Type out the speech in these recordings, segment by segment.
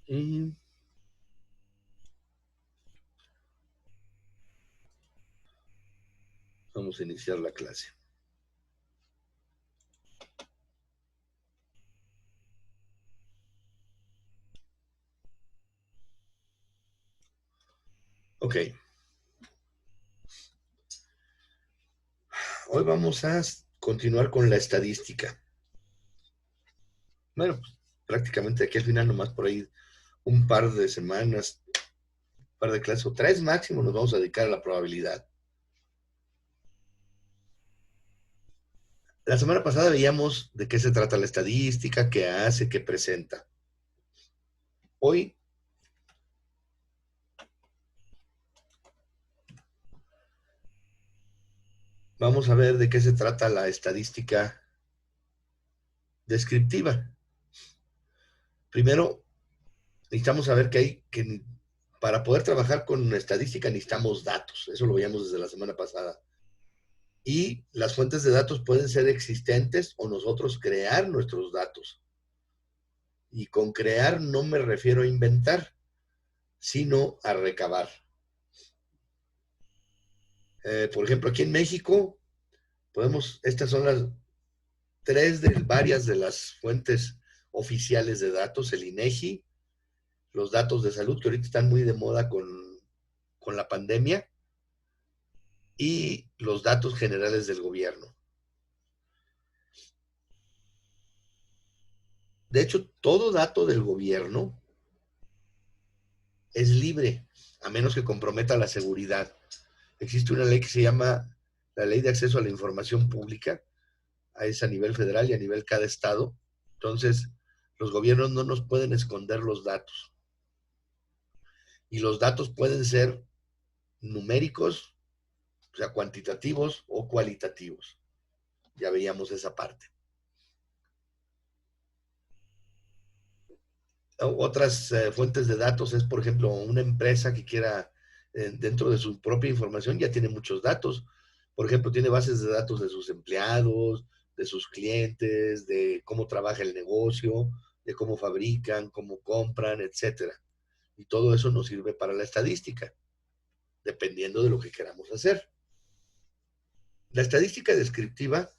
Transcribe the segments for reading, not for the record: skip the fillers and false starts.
Y vamos a iniciar la clase. Ok. Hoy vamos a continuar con la estadística. Bueno, pues, prácticamente aquí al final nomás por ahí un par de semanas, un par de clases o 3 máximo nos vamos a dedicar a la probabilidad. La semana pasada veíamos de qué se trata la estadística, qué hace, qué presenta. Hoy vamos a ver de qué se trata la estadística descriptiva. Primero, necesitamos saber que para poder trabajar con estadística necesitamos datos. Eso lo veíamos desde la semana pasada. Y las fuentes de datos pueden ser existentes o nosotros crear nuestros datos. Y con crear no me refiero a inventar, sino a recabar. Por ejemplo, aquí en México, estas son las varias de las fuentes oficiales de datos, el INEGI, los datos de salud, que ahorita están muy de moda con la pandemia, y los datos generales del gobierno. De hecho, todo dato del gobierno es libre, a menos que comprometa la seguridad. Existe una ley que se llama la Ley de Acceso a la Información Pública, es a nivel federal y a nivel cada estado. Entonces, los gobiernos no nos pueden esconder los datos. Y los datos pueden ser numéricos, o sea, cuantitativos o cualitativos. Ya veíamos esa parte. Otras fuentes de datos es, por ejemplo, una empresa que quiera, dentro de su propia información, ya tiene muchos datos. Por ejemplo, tiene bases de datos de sus empleados, de sus clientes, de cómo trabaja el negocio, de cómo fabrican, cómo compran, etcétera. Y todo eso nos sirve para la estadística, dependiendo de lo que queramos hacer. La estadística descriptiva,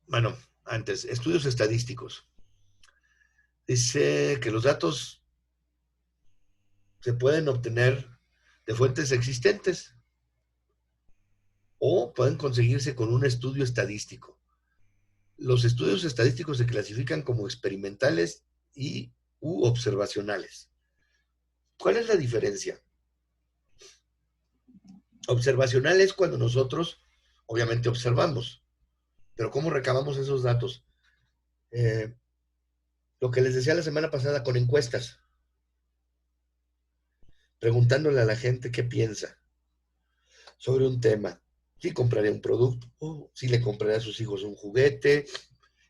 bueno, antes, estudios estadísticos. Dice que los datos se pueden obtener de fuentes existentes o pueden conseguirse con un estudio estadístico. Los estudios estadísticos se clasifican como experimentales u observacionales. ¿Cuál es la diferencia? Observacional es cuando nosotros, obviamente, observamos, pero ¿cómo recabamos esos datos? Lo que les decía la semana pasada con encuestas, preguntándole a la gente qué piensa sobre un tema. Si compraría un producto, si le compraría a sus hijos un juguete,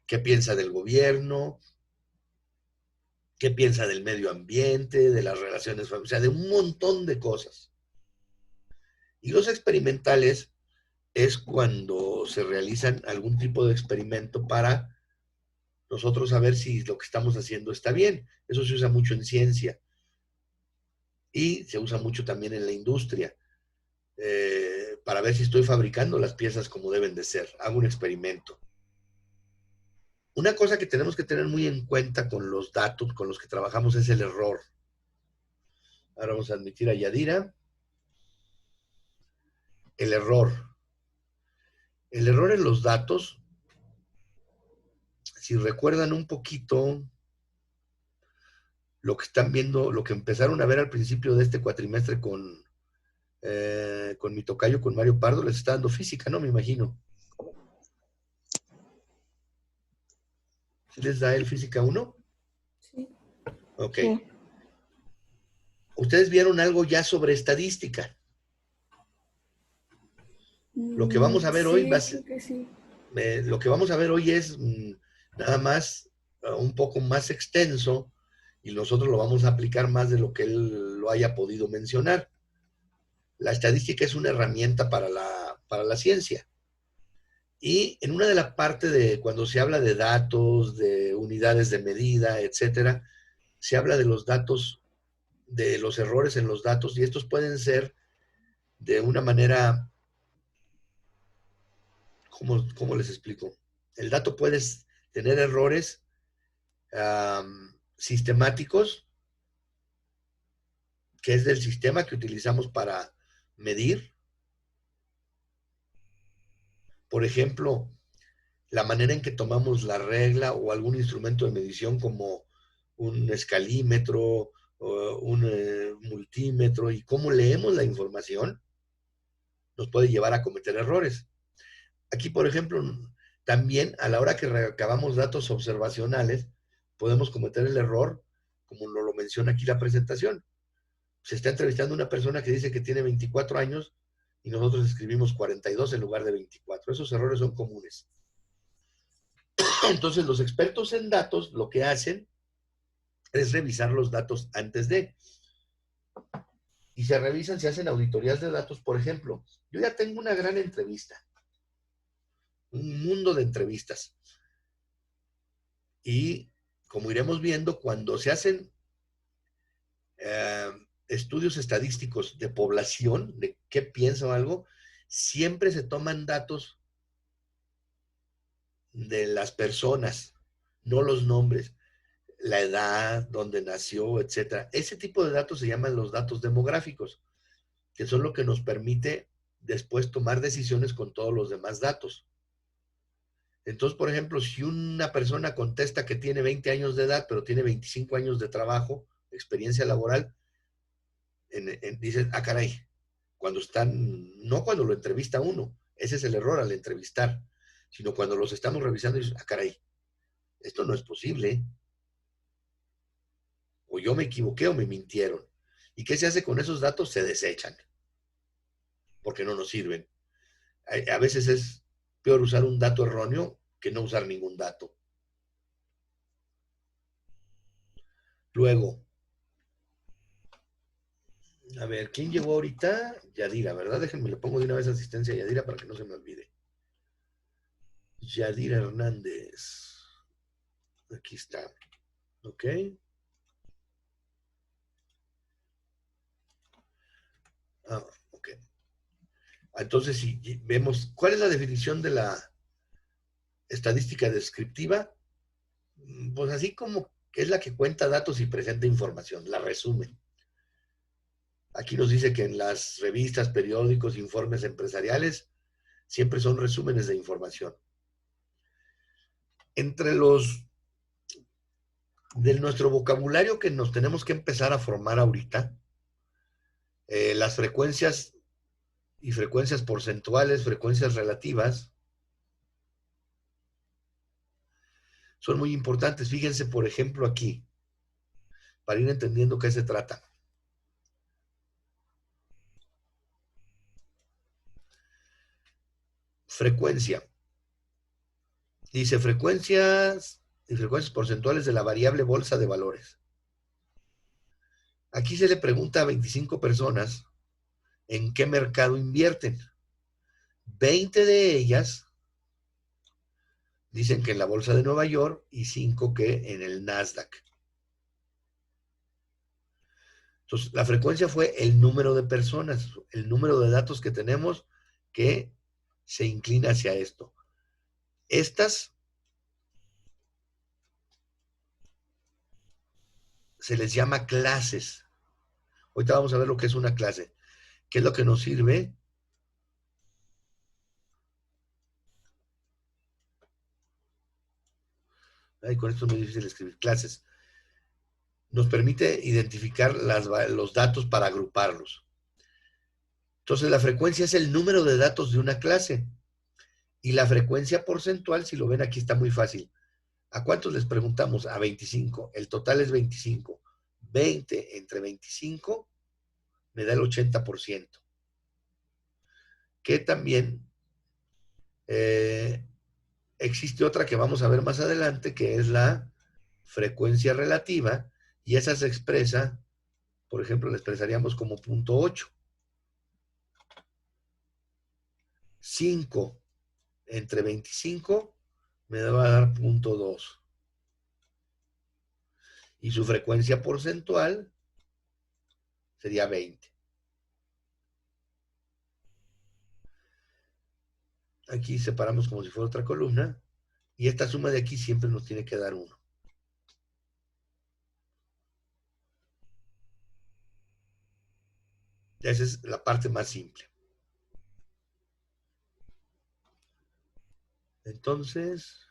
qué piensa del gobierno, qué piensa del medio ambiente, de las relaciones familiares, o sea, de un montón de cosas. Y los experimentales es cuando se realizan algún tipo de experimento para nosotros saber si lo que estamos haciendo está bien. Eso se usa mucho en ciencia y se usa mucho también en la industria. Para ver si estoy fabricando las piezas como deben de ser. Hago un experimento. Una cosa que tenemos que tener muy en cuenta con los datos con los que trabajamos es el error. Ahora vamos a admitir a Yadira. El error. El error en los datos, si recuerdan un poquito lo que están viendo, lo que empezaron a ver al principio de este cuatrimestre con mi tocayo, con Mario Pardo, les está dando física, ¿no? Me imagino. ¿Sí les da el física 1? Sí. Ok. Sí. Ustedes vieron algo ya sobre estadística. Lo que vamos a ver hoy va a ser, Creo que sí. lo que vamos a ver hoy es nada más un poco más extenso y nosotros lo vamos a aplicar más de lo que él lo haya podido mencionar. La estadística es una herramienta para la ciencia Y en una de las partes de cuando se habla de datos, de unidades de medida, etcétera, se habla de los datos, de los errores en los datos, y estos pueden ser de una manera, ¿cómo les explico? El dato puede tener errores sistemáticos, que es del sistema que utilizamos para medir. Por ejemplo, la manera en que tomamos la regla o algún instrumento de medición como un escalímetro o un multímetro y cómo leemos la información nos puede llevar a cometer errores. Aquí, por ejemplo, también a la hora que recabamos datos observacionales, podemos cometer el error, como nos lo menciona aquí la presentación. Se está entrevistando a una persona que dice que tiene 24 años y nosotros escribimos 42 en lugar de 24. Esos errores son comunes. Entonces, los expertos en datos lo que hacen es revisar los datos antes de. Y se revisan, se hacen auditorías de datos. Por ejemplo, yo ya tengo una gran entrevista, un mundo de entrevistas. Y como iremos viendo, cuando se hacen estudios estadísticos de población, de qué piensa o algo, siempre se toman datos de las personas, no los nombres, la edad, dónde nació, etcétera. Ese tipo de datos se llaman los datos demográficos, que son lo que nos permite después tomar decisiones con todos los demás datos. Entonces, por ejemplo, si una persona contesta que tiene 20 años de edad, pero tiene 25 años de trabajo, experiencia laboral, dicen, ah, caray, cuando están, no cuando lo entrevista uno, ese es el error al entrevistar, sino cuando los estamos revisando y dicen, ah, caray, esto no es posible, o yo me equivoqué o me mintieron. ¿Y qué se hace con esos datos? Se desechan, porque no nos sirven. A veces es peor usar un dato erróneo que no usar ningún dato. Luego, a ver, ¿quién llegó ahorita? Yadira, ¿verdad? Déjenme, le pongo de una vez asistencia a Yadira para que no se me olvide. Yadira Hernández. Aquí está. ¿Ok? Ah, ok. Entonces, si vemos, ¿cuál es la definición de la estadística descriptiva? Pues así como es la que cuenta datos y presenta información, la resume. Aquí nos dice que en las revistas, periódicos, informes empresariales, siempre son resúmenes de información. Entre los de nuestro vocabulario que nos tenemos que empezar a formar ahorita, las frecuencias y frecuencias porcentuales, frecuencias relativas, son muy importantes. Fíjense, por ejemplo, aquí, para ir entendiendo qué se trata. Frecuencia. Dice frecuencias y frecuencias porcentuales de la variable bolsa de valores. Aquí se le pregunta a 25 personas en qué mercado invierten. 20 de ellas dicen que en la bolsa de Nueva York y 5 que en el Nasdaq. Entonces, la frecuencia fue el número de personas, el número de datos que tenemos que se inclina hacia esto. Estas se les llama clases. Ahorita vamos a ver lo que es una clase. ¿Qué es lo que nos sirve? Ay, con esto es muy difícil escribir. Clases. Nos permite identificar los datos para agruparlos. Entonces, la frecuencia es el número de datos de una clase. Y la frecuencia porcentual, si lo ven aquí, está muy fácil. ¿A cuántos les preguntamos? A 25. El total es 25. 20 entre 25 me da el 80%. Que también existe otra que vamos a ver más adelante, que es la frecuencia relativa, y esa se expresa, por ejemplo, la expresaríamos como 0.8. 5 entre 25 me va a dar 0.2. Y su frecuencia porcentual sería 20. Aquí separamos como si fuera otra columna. Y esta suma de aquí siempre nos tiene que dar 1. Esa es la parte más simple. Entonces,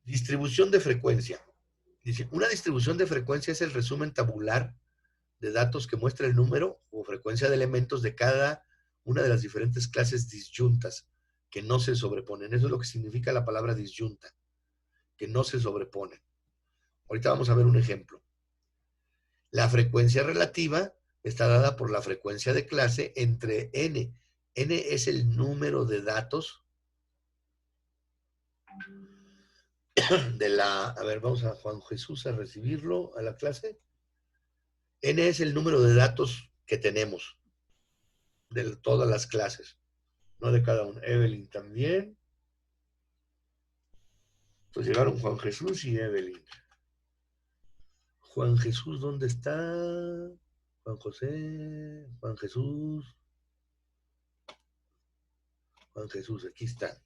distribución de frecuencia. Dice, una distribución de frecuencia es el resumen tabular de datos que muestra el número o frecuencia de elementos de cada una de las diferentes clases disyuntas que no se sobreponen. Eso es lo que significa la palabra disyunta, que no se sobreponen. Ahorita vamos a ver un ejemplo. La frecuencia relativa está dada por la frecuencia de clase entre n. N es el número de datos de la... A ver, vamos a Juan Jesús a recibirlo a la clase. N es el número de datos que tenemos de todas las clases, no de cada uno. Evelyn también. Entonces llegaron Juan Jesús y Evelyn. Juan Jesús, ¿dónde está? Juan José, Juan Jesús. Juan Jesús, aquí está.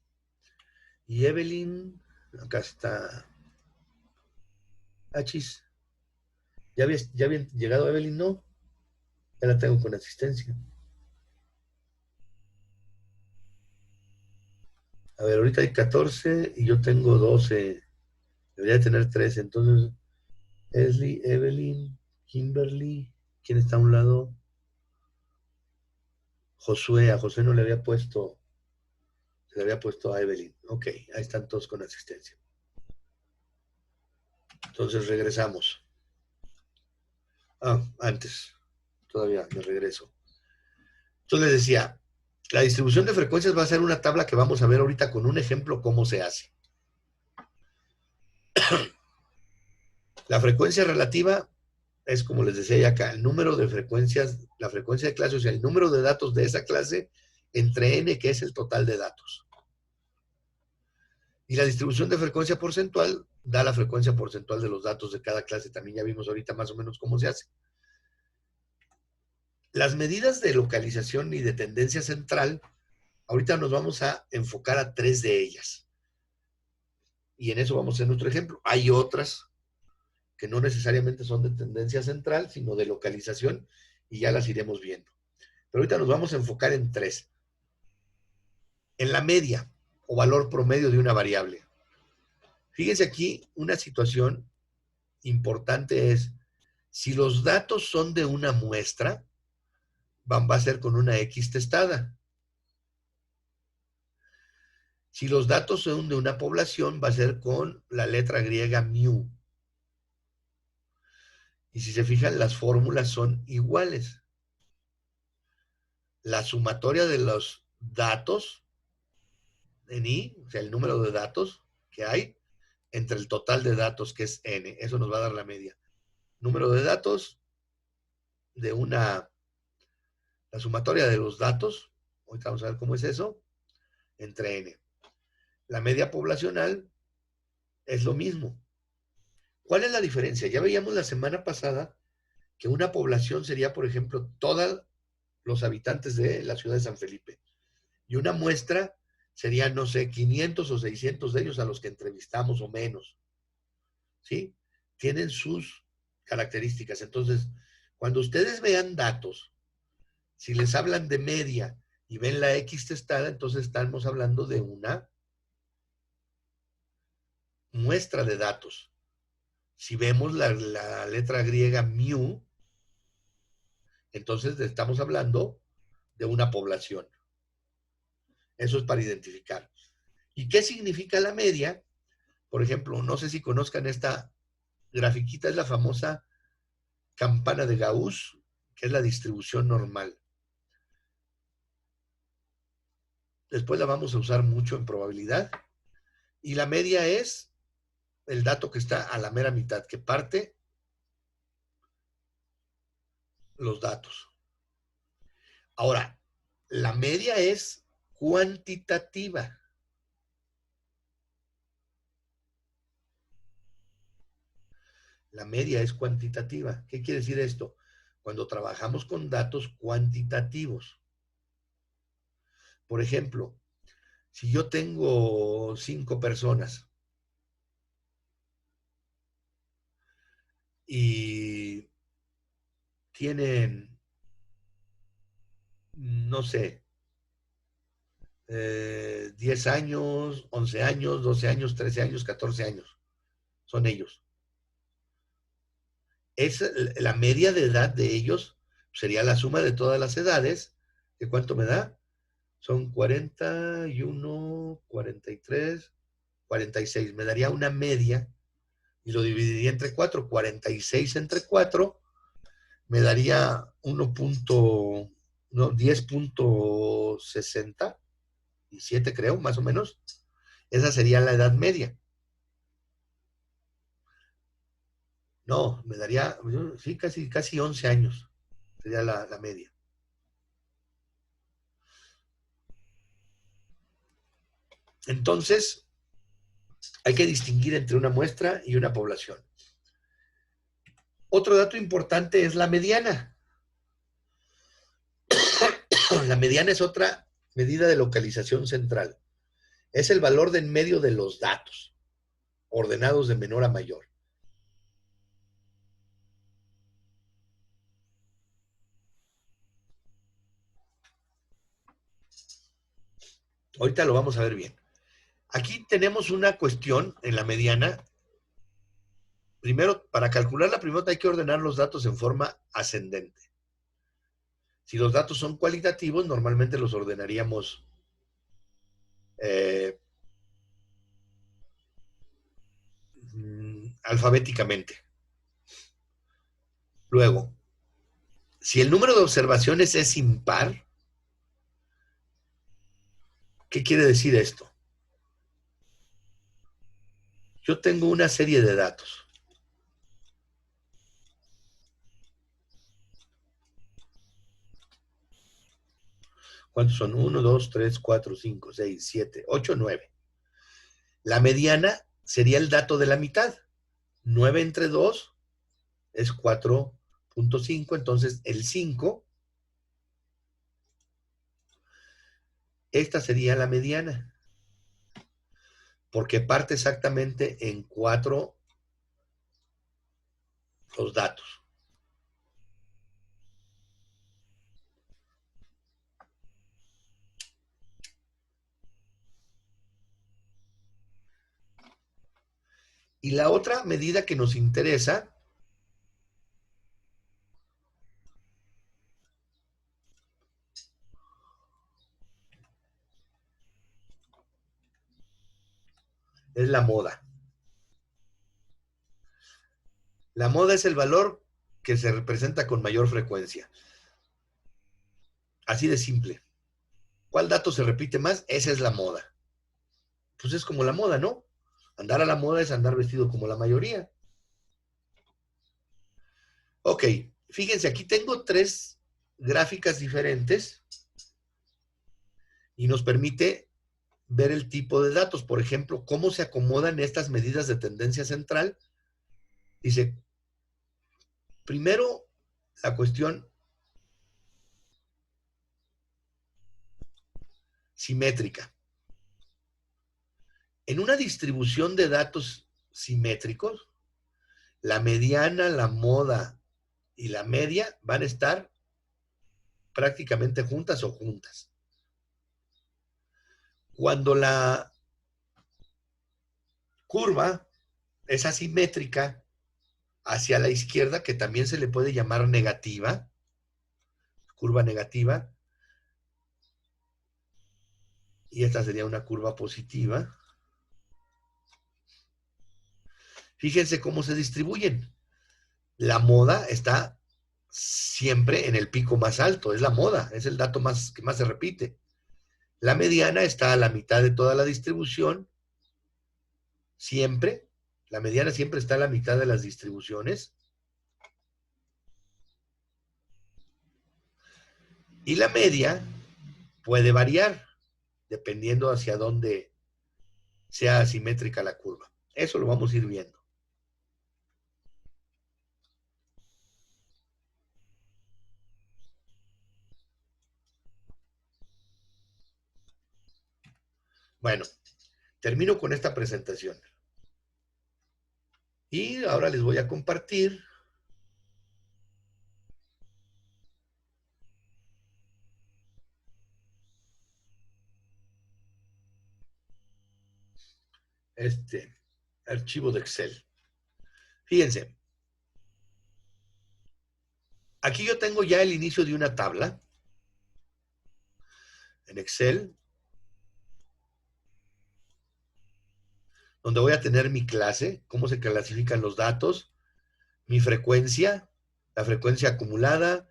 Y Evelyn, acá está. Achis. ¿Ya había llegado Evelyn? No. Ya la tengo con asistencia. A ver, ahorita hay 14 y yo tengo 12. Debería tener 13. Entonces, Esli, Evelyn, Kimberly. ¿Quién está a un lado? Josué. A Josué no le había puesto. Se le había puesto a Evelyn. Ok, ahí están todos con asistencia. Entonces regresamos. Antes. Todavía me regreso. Entonces les decía, la distribución de frecuencias va a ser una tabla que vamos a ver ahorita con un ejemplo cómo se hace. La frecuencia relativa es, como les decía ya acá, el número de frecuencias, la frecuencia de clase, o sea, el número de datos de esa clase entre n, que es el total de datos. Y la distribución de frecuencia porcentual da la frecuencia porcentual de los datos de cada clase. También ya vimos ahorita más o menos cómo se hace. Las medidas de localización y de tendencia central, ahorita nos vamos a enfocar a 3 de ellas. Y en eso vamos a hacer nuestro ejemplo. Hay otras que no necesariamente son de tendencia central, sino de localización, y ya las iremos viendo. Pero ahorita nos vamos a enfocar en 3. En la media, o valor promedio de una variable. Fíjense aquí, una situación importante es, si los datos son de una muestra, va a ser con una X testada. Si los datos son de una población, va a ser con la letra griega mu. Y si se fijan, las fórmulas son iguales. La sumatoria de los datos en I, o sea, el número de datos que hay, entre el total de datos, que es N. Eso nos va a dar la media. Número de datos de la sumatoria de los datos, ahorita vamos a ver cómo es eso, entre N. La media poblacional es lo mismo. ¿Cuál es la diferencia? Ya veíamos la semana pasada que una población sería, por ejemplo, todos los habitantes de la ciudad de San Felipe. Y una muestra sería, no sé, 500 o 600 de ellos a los que entrevistamos o menos. ¿Sí? Tienen sus características. Entonces, cuando ustedes vean datos, si les hablan de media y ven la X testada, entonces estamos hablando de una muestra de datos. Si vemos la letra griega mu, entonces estamos hablando de una población. Eso es para identificar. ¿Y qué significa la media? Por ejemplo, no sé si conozcan esta grafiquita, es la famosa campana de Gauss, que es la distribución normal. Después la vamos a usar mucho en probabilidad. Y la media es el dato que está a la mera mitad, que parte los datos. Ahora, la media es cuantitativa. La media es cuantitativa. ¿Qué quiere decir esto? Cuando trabajamos con datos cuantitativos. Por ejemplo, si yo tengo 5 personas y tienen, no sé, 10 años, 11 años, 12 años, 13 años, 14 años, son ellos. Es la media de edad de ellos, sería la suma de todas las edades. ¿De cuánto me da? Son 41, 43, 46. Me daría una media y lo dividiría entre 4. 46 entre 4 me daría 10.67, creo, más o menos. Esa sería la edad media. No, me daría, sí, casi 11 años. Sería la media. Entonces, hay que distinguir entre una muestra y una población. Otro dato importante es la mediana. La mediana es otra medida de localización central. Es el valor de en medio de los datos, ordenados de menor a mayor. Ahorita lo vamos a ver bien. Aquí tenemos una cuestión en la mediana. Primero, para calcularla, primero hay que ordenar los datos en forma ascendente. Si los datos son cualitativos, normalmente los ordenaríamos alfabéticamente. Luego, si el número de observaciones es impar, ¿qué quiere decir esto? Yo tengo una serie de datos. ¿Cuántos son? 1, 2, 3, 4, 5, 6, 7, 8, 9. La mediana sería el dato de la mitad. 9 entre 2 es 4.5, entonces el 5, esta sería la mediana, porque parte exactamente en 4 los datos. Y la otra medida que nos interesa es la moda. La moda es el valor que se representa con mayor frecuencia. Así de simple. ¿Cuál dato se repite más? Esa es la moda. Pues es como la moda, ¿no? Andar a la moda es andar vestido como la mayoría. Ok, fíjense, aquí tengo 3 gráficas diferentes y nos permite ver el tipo de datos. Por ejemplo, cómo se acomodan estas medidas de tendencia central. Dice, primero, la cuestión simétrica. En una distribución de datos simétricos, la mediana, la moda y la media van a estar prácticamente juntas o juntas. Cuando la curva es asimétrica hacia la izquierda, que también se le puede llamar negativa, curva negativa, y esta sería una curva positiva. Fíjense cómo se distribuyen. La moda está siempre en el pico más alto, es la moda, es el dato que más se repite. La mediana está a la mitad de toda la distribución, siempre. La mediana siempre está a la mitad de las distribuciones. Y la media puede variar dependiendo hacia dónde sea asimétrica la curva. Eso lo vamos a ir viendo. Bueno, termino con esta presentación. Y ahora les voy a compartir este archivo de Excel. Fíjense, aquí yo tengo ya el inicio de una tabla en Excel, donde voy a tener mi clase, cómo se clasifican los datos, mi frecuencia, la frecuencia acumulada,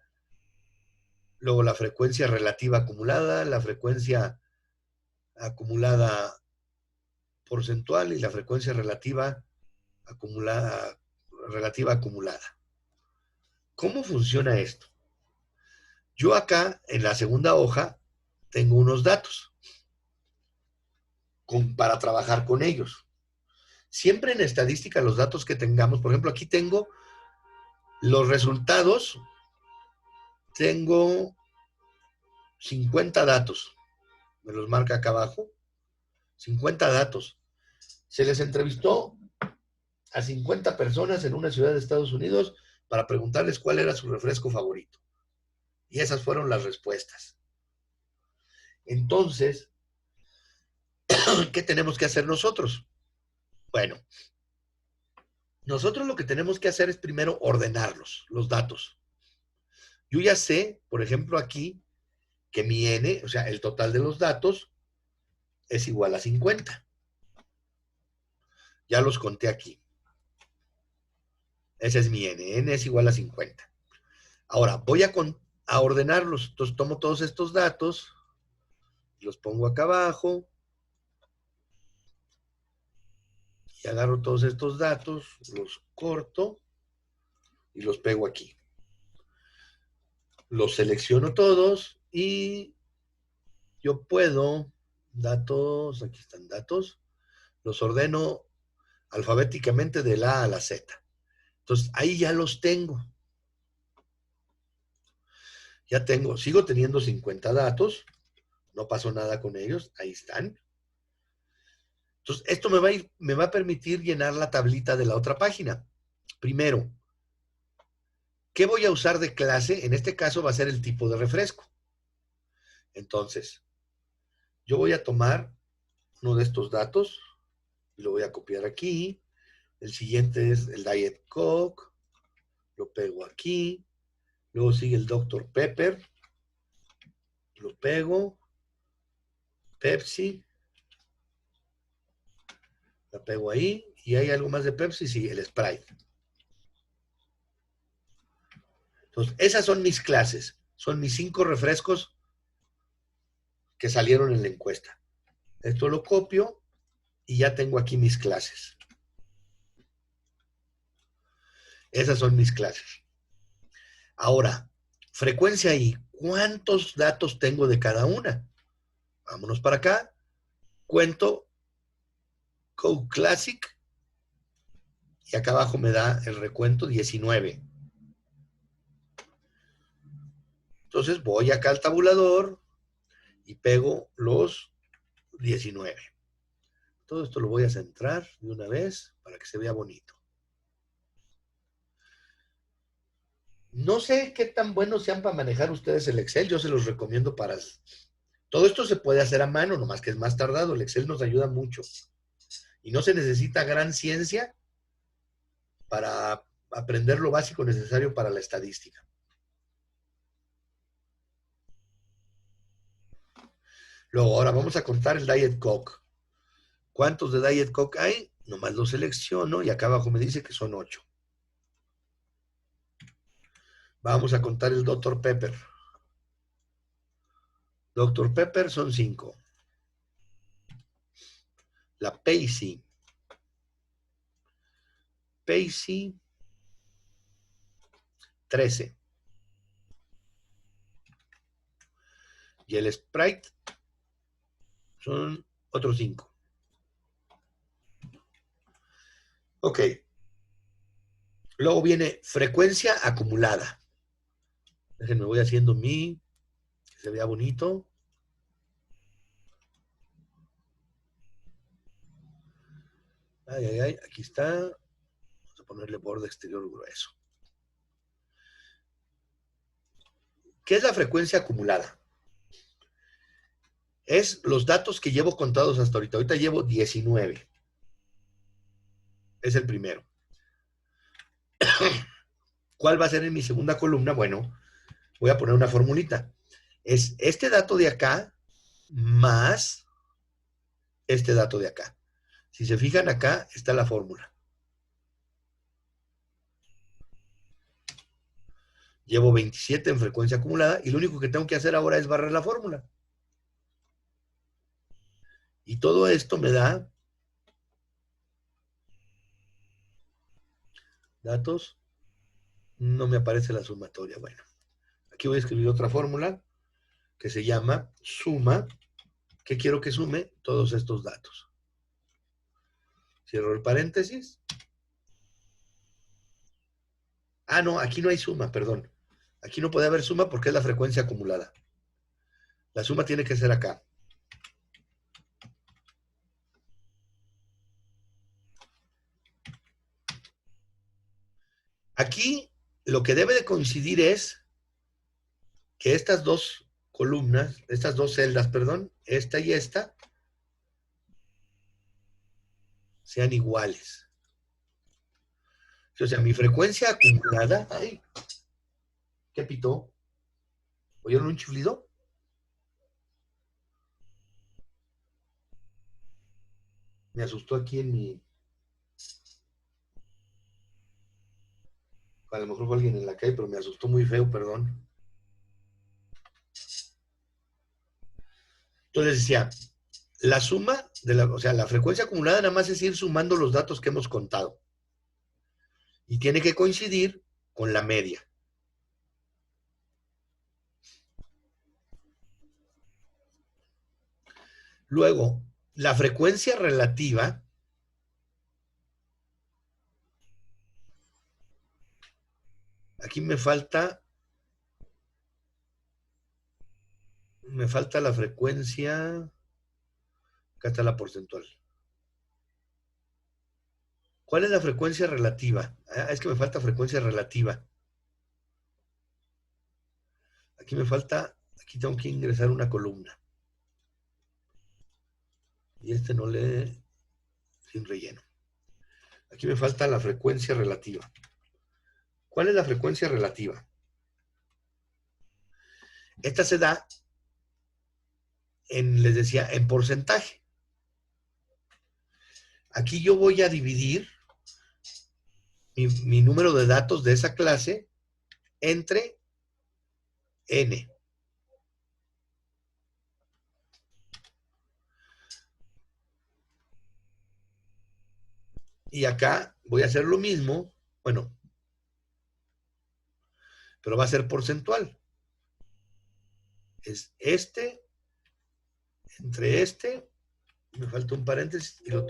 luego la frecuencia relativa acumulada, la frecuencia acumulada porcentual y la frecuencia relativa acumulada. ¿Cómo funciona esto? Yo acá, en la segunda hoja, tengo unos datos para trabajar con ellos. Siempre en estadística, los datos que tengamos, por ejemplo, aquí tengo los resultados, tengo 50 datos, me los marca acá abajo, 50 datos. Se les entrevistó a 50 personas en una ciudad de Estados Unidos para preguntarles cuál era su refresco favorito. Y esas fueron las respuestas. Entonces, ¿qué tenemos que hacer nosotros? Bueno, nosotros lo que tenemos que hacer es primero ordenarlos, los datos. Yo ya sé, por ejemplo, aquí, que mi n, o sea, el total de los datos, es igual a 50. Ya los conté aquí. Ese es mi n. N es igual a 50. Ahora, voy a ordenarlos. Entonces, tomo todos estos datos, los pongo acá abajo, y agarro todos estos datos, los corto y los pego aquí. Los selecciono todos y yo puedo, datos, aquí están datos, los ordeno alfabéticamente de la A a la Z. Entonces, ahí ya los tengo. Ya tengo, sigo teniendo 50 datos, no pasó nada con ellos, ahí están. Entonces, esto me va a permitir llenar la tablita de la otra página. Primero, ¿qué voy a usar de clase? En este caso va a ser el tipo de refresco. Entonces, yo voy a tomar uno de estos datos y lo voy a copiar aquí. El siguiente es el Diet Coke, lo pego aquí. Luego sigue el Dr. Pepper, lo pego. Pepsi, la pego ahí. ¿Y hay algo más de Pepsi? Sí, el Sprite. Entonces, esas son mis clases. Son mis 5 refrescos que salieron en la encuesta. Esto lo copio y ya tengo aquí mis clases. Esas son mis clases. Ahora, frecuencia ahí. ¿Cuántos datos tengo de cada una? Vámonos para acá. Cuento Coke Classic y acá abajo me da el recuento 19. Entonces voy acá al tabulador y pego los 19. Todo esto lo voy a centrar de una vez para que se vea bonito. No sé qué tan buenos sean para manejar ustedes el Excel, yo se los recomiendo para... Todo esto se puede hacer a mano, nomás que es más tardado, el Excel nos ayuda mucho. Y no se necesita gran ciencia para aprender lo básico necesario para la estadística. Luego, ahora vamos a contar el Diet Coke. ¿Cuántos de Diet Coke hay? Nomás lo selecciono y acá abajo me dice que son 8. Vamos a contar el Dr. Pepper. Dr. Pepper son 5. La Pepsi. Pepsi, 13. Y el sprite son otros 5. Ok. Luego viene frecuencia acumulada. Déjenme, voy haciendo que se vea bonito. Ay, ay, ay, aquí está. Vamos a ponerle borde exterior grueso. ¿Qué es la frecuencia acumulada? Es los datos que llevo contados hasta ahorita. Ahorita llevo 19. Es el primero. ¿Cuál va a ser en mi segunda columna? Bueno, voy a poner una formulita. Es este dato de acá más este dato de acá. Si se fijan acá, está la fórmula. Llevo 27 en frecuencia acumulada y lo único que tengo que hacer ahora es barrer la fórmula. Y todo esto me da datos. No me aparece la sumatoria. Bueno, aquí voy a escribir otra fórmula que se llama suma. ¿Qué quiero que sume? Todos estos datos. Cierro el paréntesis. Ah, no, aquí no hay suma, perdón. Aquí no puede haber suma porque es la frecuencia acumulada. La suma tiene que ser acá. Aquí lo que debe de coincidir es que estas dos columnas, estas dos celdas, perdón, esta y esta, sean iguales. O sea, mi frecuencia acumulada... ¡Ay! ¿Qué pitó? ¿Oyeron un chiflido? Me asustó aquí en mi... A lo mejor fue alguien en la calle, pero me asustó muy feo, perdón. Entonces decía, la suma, o sea, la frecuencia acumulada nada más es ir sumando los datos que hemos contado. Y tiene que coincidir con la media. Luego, la frecuencia relativa aquí me falta la frecuencia, acá está la porcentual. ¿Cuál es la frecuencia relativa? Ah, es que me falta frecuencia relativa. Aquí me falta, aquí tengo que ingresar una columna. Y no le, sin relleno. Aquí me falta la frecuencia relativa. ¿Cuál es la frecuencia relativa? Esta se da les decía, en porcentaje. Aquí yo voy a dividir mi número de datos de esa clase entre n. Y acá voy a hacer lo mismo, bueno, pero va a ser porcentual. Es entre me falta un paréntesis y lo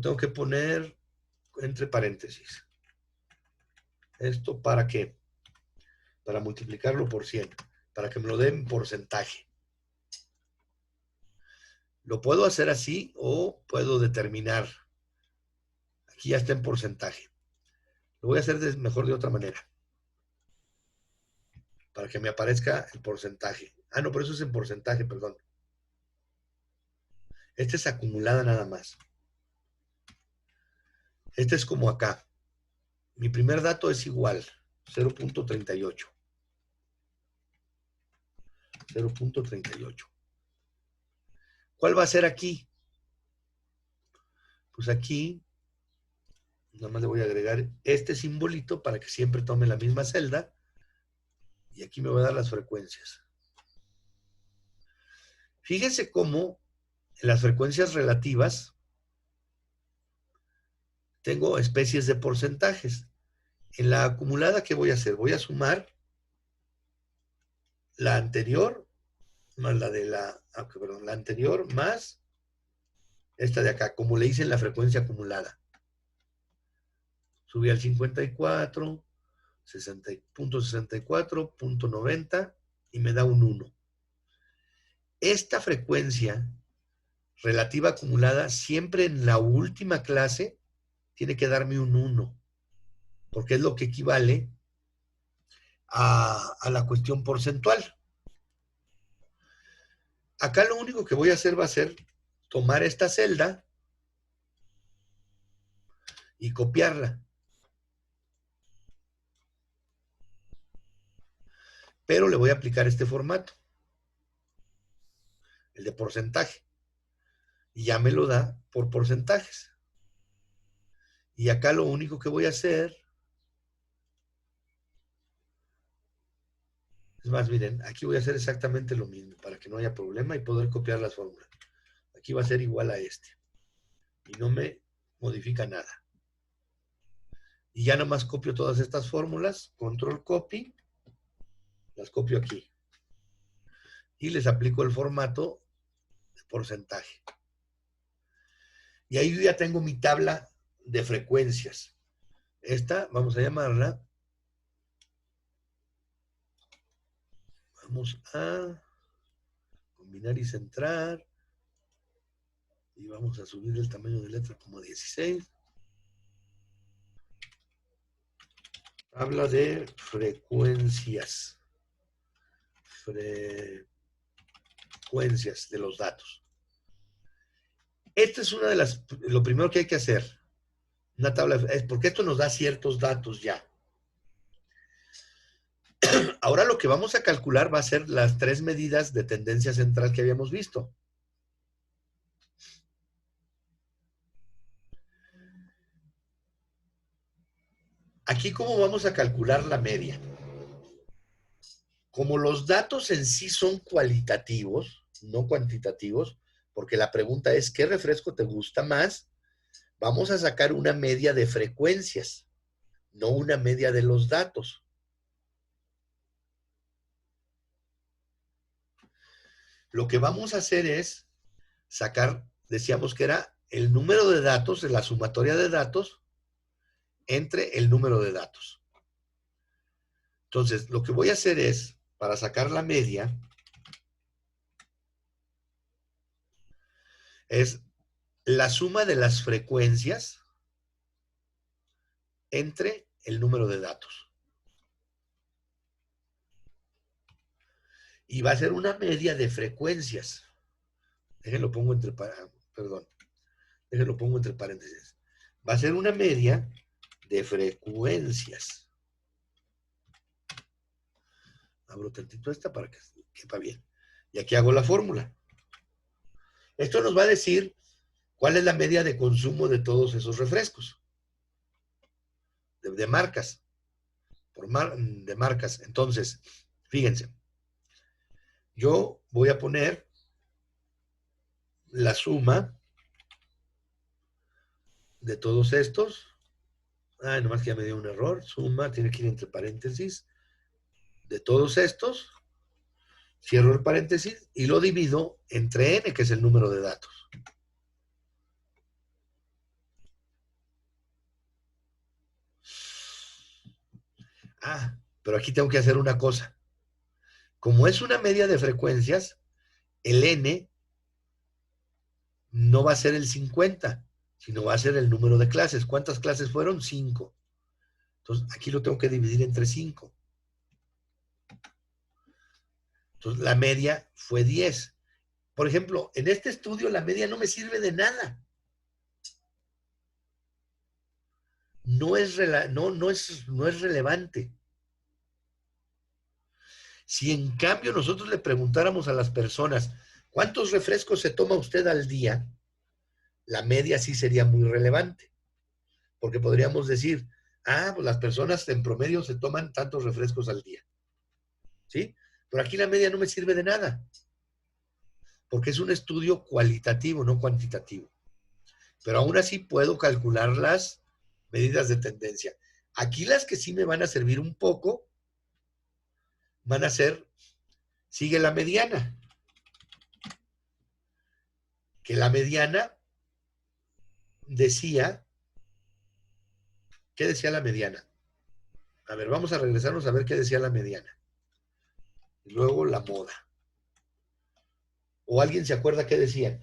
tengo que poner entre paréntesis. ¿Esto para qué? Para multiplicarlo por 100, para que me lo den porcentaje. Lo puedo hacer así o puedo determinar. Aquí ya está en porcentaje. Lo voy a hacer mejor de otra manera. Para que me aparezca el porcentaje. Ah, no, pero eso es en porcentaje, perdón. Esta es acumulada nada más. Este es como acá. Mi primer dato es igual, 0.38. 0.38. ¿Cuál va a ser aquí? Pues aquí, nada más le voy a agregar este simbolito para que siempre tome la misma celda. Y aquí me va a dar las frecuencias. Fíjense cómo en las frecuencias relativas tengo especies de porcentajes. En la acumulada, ¿qué voy a hacer? Voy a sumar la anterior más la de la anterior más esta de acá, como le hice en la frecuencia acumulada. Subí al 54, 60.64.90 y me da un 1. Esta frecuencia relativa acumulada siempre en la última clase tiene que darme un 1, porque es lo que equivale a la cuestión porcentual. Acá lo único que voy a hacer va a ser tomar esta celda y copiarla. Pero le voy a aplicar este formato, el de porcentaje. Y ya me lo da por porcentajes. Y acá lo único que voy a hacer, es más, miren, aquí voy a hacer exactamente lo mismo para que no haya problema y poder copiar las fórmulas. Aquí va a ser igual a este. Y no me modifica nada. Y ya nomás copio todas estas fórmulas, control copy, las copio aquí. Y les aplico el formato de porcentaje. Y ahí yo ya tengo mi tabla de frecuencias. Esta, vamos a llamarla. Vamos a combinar y centrar. Y vamos a subir el tamaño de letra como 16. Habla de frecuencias. Frecuencias de los datos. Esta es una de las, lo primero que hay que hacer. Una tabla, porque esto nos da ciertos datos ya. Ahora lo que vamos a calcular va a ser las 3 medidas de tendencia central que habíamos visto. Aquí, ¿cómo vamos a calcular la media? Como los datos en sí son cualitativos, no cuantitativos, porque la pregunta es, ¿qué refresco te gusta más? Vamos a sacar una media de frecuencias, no una media de los datos. Lo que vamos a hacer es sacar, decíamos que era el número de datos, la sumatoria de datos, entre el número de datos. Entonces, lo que voy a hacer es, para sacar la media, es la suma de las frecuencias entre el número de datos. Y va a ser una media de frecuencias. Déjenlo pongo entre, perdón, déjenlo pongo entre paréntesis. Va a ser una media de frecuencias. Abro tantito esta para que quepa bien. Y aquí hago la fórmula. Esto nos va a decir cuál es la media de consumo de todos esos refrescos. De marcas. De marcas. Entonces, fíjense. Yo voy a poner la suma de todos estos. Ay, nomás que ya me dio un error. Suma, tiene que ir entre paréntesis. De todos estos. Cierro el paréntesis y lo divido entre n, que es el número de datos. Ah, pero aquí tengo que hacer una cosa. Como es una media de frecuencias, el n no va a ser el 50, sino va a ser el número de clases. ¿Cuántas clases fueron? 5. Entonces, aquí lo tengo que dividir entre 5. Entonces, la media fue 10. Por ejemplo, en este estudio la media no me sirve de nada. No es relevante. Si en cambio nosotros le preguntáramos a las personas, ¿cuántos refrescos se toma usted al día? La media sí sería muy relevante. Porque podríamos decir, pues las personas en promedio se toman tantos refrescos al día. ¿Sí? Pero aquí la media no me sirve de nada. Porque es un estudio cualitativo, no cuantitativo. Pero aún así puedo calcular las medidas de tendencia. Aquí las que sí me van a servir un poco van a ser Sigue la mediana. Que la mediana decía, ¿qué decía la mediana? A ver, vamos a regresarnos a ver qué decía la mediana. Y luego la moda. ¿O alguien se acuerda qué decía?